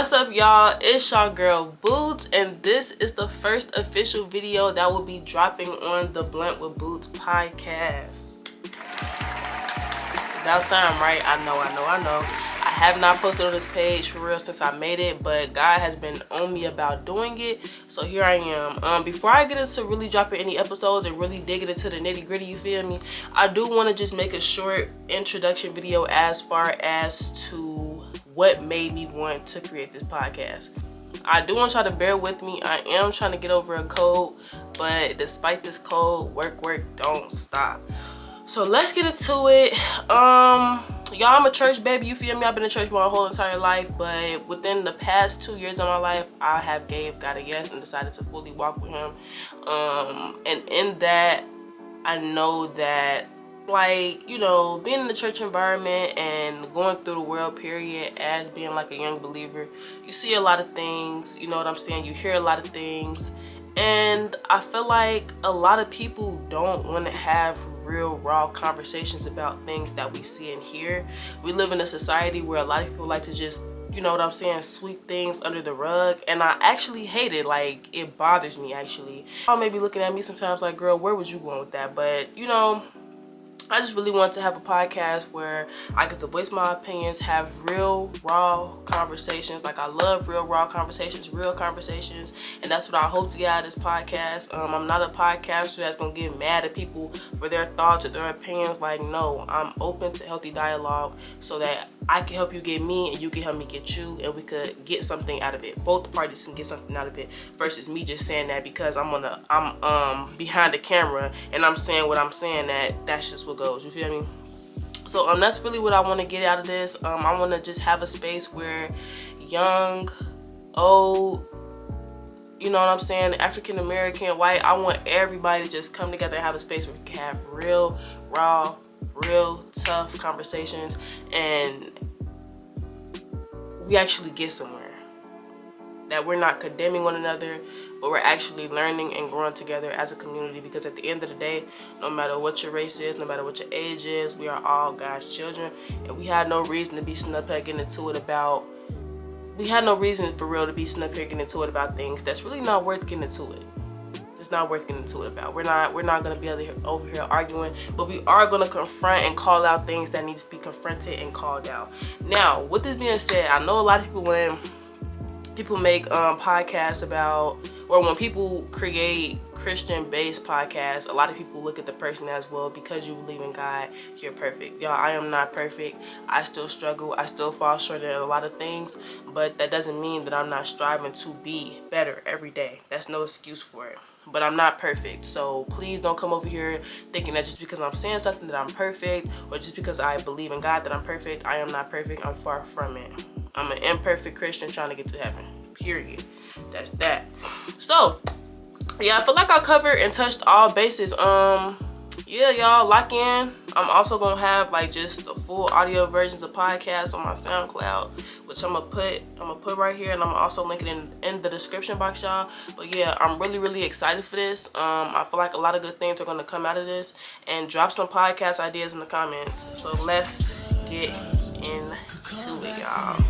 What's up, y'all? It's your girl Boots, and this is the first official video that will be dropping on the Blunt with Boots podcast. About time, right? I know. I have not posted on this page for real since I made it, but God has been on me about doing it, so here I am. Before I get into really dropping any episodes and really digging into the nitty gritty, you feel me, I do want to just make a short introduction video as far as to what made me want to create this podcast. I do want y'all to bear with me. I am trying to get over a cold, but despite this cold, work don't stop. So let's get into it. Y'all, I'm a church baby, you feel me? I've been in church my whole entire life, but within the past 2 years of my life, I have gave God a yes and decided to fully walk with him. And in that, I know that, like, you know, being in the church environment and going through the world period as being like a young believer, you see a lot of things, you know what I'm saying? You hear a lot of things, and I feel like a lot of people don't want to have real raw conversations about things that we see and hear. We live in a society where a lot of people like to just, you know what I'm saying, sweep things under the rug, and I actually hate it. Like, it bothers me actually. Y'all may be looking at me sometimes like, girl, where was you going with that? But you know, I just really want to have a podcast where I get to voice my opinions, have real, raw conversations. Like, I love real, raw conversations, real conversations, and that's what I hope to get out of this podcast. I'm not a podcaster that's going to get mad at people for their thoughts or their opinions. Like, no, I'm open to healthy dialogue so that I can help you get me and you can help me get you, and we could get something out of it. Both parties can get something out of it versus me just saying that because I'm behind the camera and I'm saying what I'm saying, that's just what goes, you feel me? So that's really what I want to get out of this. I want to just have a space where young, old, you know what I'm saying, African American, white, I want everybody to just come together and have a space where we can have real, raw, real tough conversations and we actually get somewhere. That we're not condemning one another, but we're actually learning and growing together as a community, because at the end of the day, no matter what your race is, no matter what your age is, we are all God's children, and we had no reason to be sitting up here getting into it about, we had no reason for real to be sitting up here getting into it about things that's really not worth getting into it. It's not worth getting into it about. We're not gonna be over here arguing, but we are gonna confront and call out things that need to be confronted and called out. Now, with this being said, I know a lot of people, when people make podcasts about, or when people create Christian-based podcasts, a lot of people look at the person as, well, because you believe in God, you're perfect. Y'all, I am not perfect. I still struggle. I still fall short in a lot of things, but that doesn't mean that I'm not striving to be better every day. That's no excuse for it. But I'm not perfect, so please don't come over here thinking that just because I'm saying something that I'm perfect, or just because I believe in God that I'm perfect. I am not perfect. I'm far from it. I'm an imperfect Christian trying to get to heaven, period. That's that. So yeah, I feel like I covered and touched all bases. Yeah, y'all, lock in. I'm also gonna have like just the full audio versions of podcasts on my SoundCloud, which I'm gonna put right here, and I'm also linking it in the description box, y'all. But yeah, I'm really excited for this. I feel like a lot of good things are gonna come out of this, and drop some podcast ideas in the comments. So let's get into it, y'all.